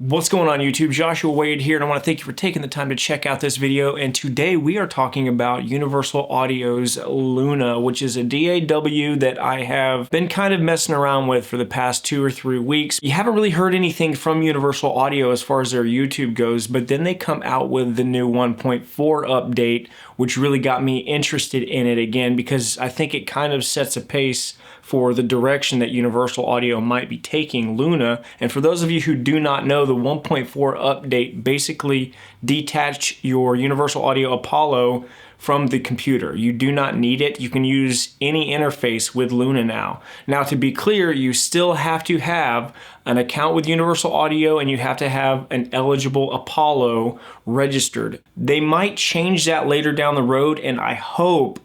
What's going on YouTube? Joshua Wade here, and I want to thank you for taking the time to check out this video. And today we are talking about Universal Audio's Luna, which is a DAW that I have been kind of messing around with for the past 2 or 3 weeks. You haven't really heard anything from Universal Audio as far as their YouTube goes, but then they come out with the new 1.4 update, which really got me interested in it again because I think it kind of sets a pace for the direction that Universal Audio might be taking Luna. And for those of you who do not know, the 1.4 update basically detached your Universal Audio Apollo from the computer. You do not need it. You can use any interface with Luna now. Now, to be clear, you still have to have an account with Universal Audio and you have to have an eligible Apollo registered. They might change that later down the road, and I hope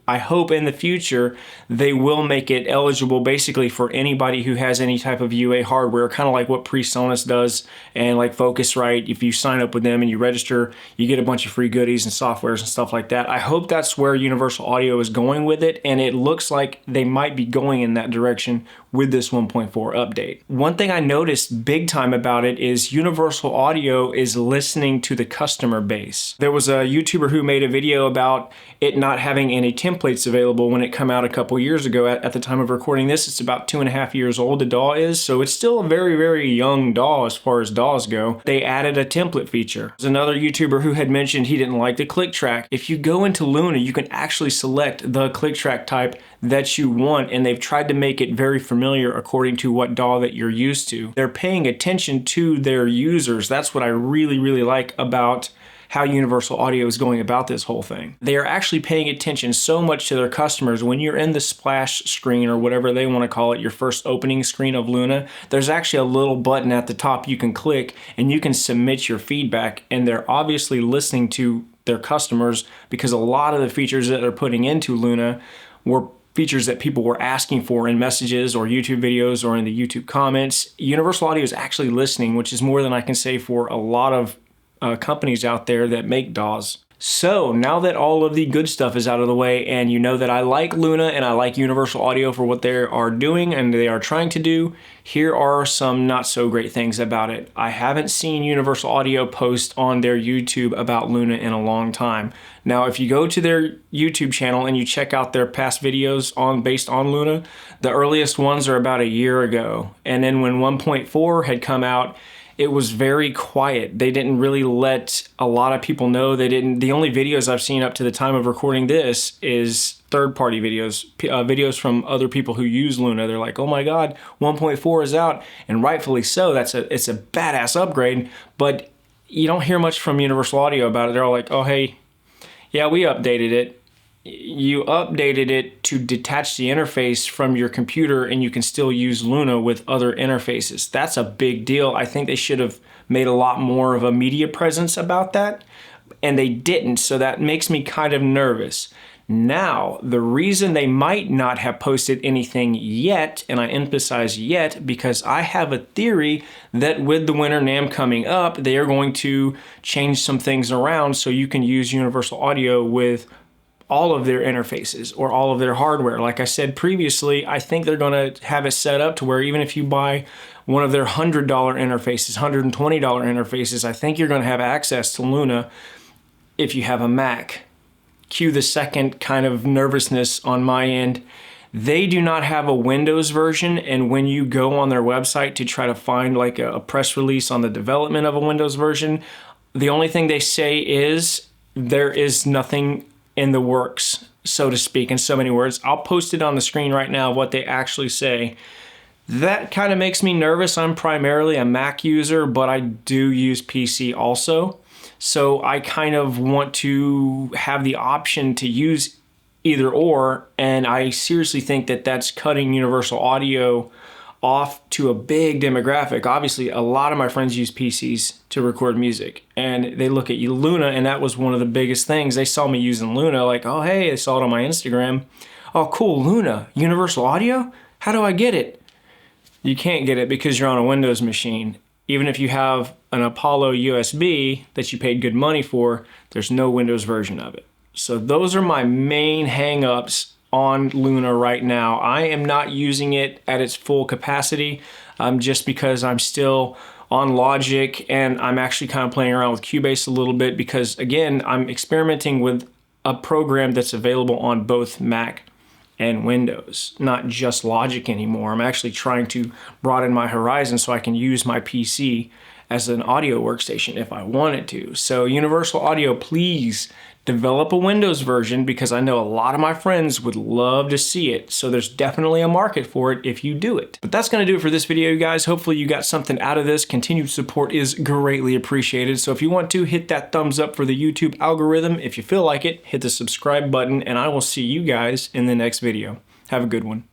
in the future they will make it eligible basically for anybody who has any type of UA hardware, kind of like what PreSonus does and like Focusrite. If you sign up with them and you register, you get a bunch of free goodies and softwares and stuff like that. I hope that's where Universal Audio is going with it, and it looks like they might be going in that direction with this 1.4 update. One thing I noticed big time about it is Universal Audio is listening to the customer base. There was a YouTuber who made a video about it not having any templates available when it came out a couple years ago. At the time of recording this, it's about 2.5 years old, the DAW is, so it's still a very, very young DAW as far as DAWs go. They added a template feature. There's another YouTuber who had mentioned he didn't like the click track. If you go into Luna, you can actually select the click track type that you want, and they've tried to make it very familiar according to what DAW that you're used to. They're paying attention to their users. That's what I really, really like about how Universal Audio is going about this whole thing. They are actually paying attention so much to their customers. When you're in the splash screen, or whatever they want to call it, your first opening screen of Luna, there's actually a little button at the top you can click and you can submit your feedback, and they're obviously listening to their customers because a lot of the features that they're putting into Luna were features that people were asking for in messages or YouTube videos or in the YouTube comments. Universal Audio is actually listening, which is more than I can say for a lot of companies out there that make DAWs. So now that all of the good stuff is out of the way, and you know that I like Luna and I like Universal Audio for what they are doing and they are trying to do, here are some not so great things about it. I haven't seen Universal Audio post on their YouTube about Luna in a long time. Now, if you go to their YouTube channel and you check out their past videos based on Luna, the earliest ones are about a year ago. And then when 1.4 had come out, it was very quiet. They didn't really let a lot of people know. The only videos I've seen up to the time of recording this is third-party videos, videos from other people who use Luna. They're like, oh my God, 1.4 is out, and rightfully so. It's a badass upgrade, but you don't hear much from Universal Audio about it. They're all like, oh hey, yeah, we updated it. You updated it to detach the interface from your computer, and you can still use Luna with other interfaces. That's a big deal. I think they should have made a lot more of a media presence about that, and they didn't, so that makes me kind of nervous. Now, the reason they might not have posted anything yet, and I emphasize yet, because I have a theory that with the Winter NAMM coming up, they are going to change some things around so you can use Universal Audio with all of their interfaces or all of their hardware. Like I said previously, I think they're going to have it set up to where even if you buy one of their $100 interfaces, $120 interfaces, I think you're going to have access to Luna if you have a Mac. Cue the second kind of nervousness on my end. They do not have a Windows version, and when you go on their website to try to find like a press release on the development of a Windows version, the only thing they say is there is nothing in the works, so to speak, in so many words. I'll post it on the screen right now, what they actually say. That kind of makes me nervous. I'm primarily a Mac user, but I do use PC also. So I kind of want to have the option to use either or, and I seriously think that that's cutting Universal Audio off to a big demographic. Obviously, a lot of my friends use PCs to record music, and they look at Luna, and that was one of the biggest things. They saw me using Luna, like, oh hey, they saw it on my Instagram. Oh cool, Luna, Universal Audio? How do I get it? You can't get it because you're on a Windows machine. Even if you have an Apollo USB that you paid good money for, there's no Windows version of it. So those are my main hang-ups on Luna right now. I am not using it at its full capacity just because I'm still on Logic, and I'm actually kind of playing around with Cubase a little bit because, again, I'm experimenting with a program that's available on both Mac and Windows, not just Logic anymore. I'm actually trying to broaden my horizon so I can use my PC as an audio workstation if I wanted to. So Universal Audio, please develop a Windows version because I know a lot of my friends would love to see it. So there's definitely a market for it if you do it. But that's gonna do it for this video, guys. Hopefully you got something out of this. Continued support is greatly appreciated. So if you want to, hit that thumbs up for the YouTube algorithm. If you feel like it, hit the subscribe button, and I will see you guys in the next video. Have a good one.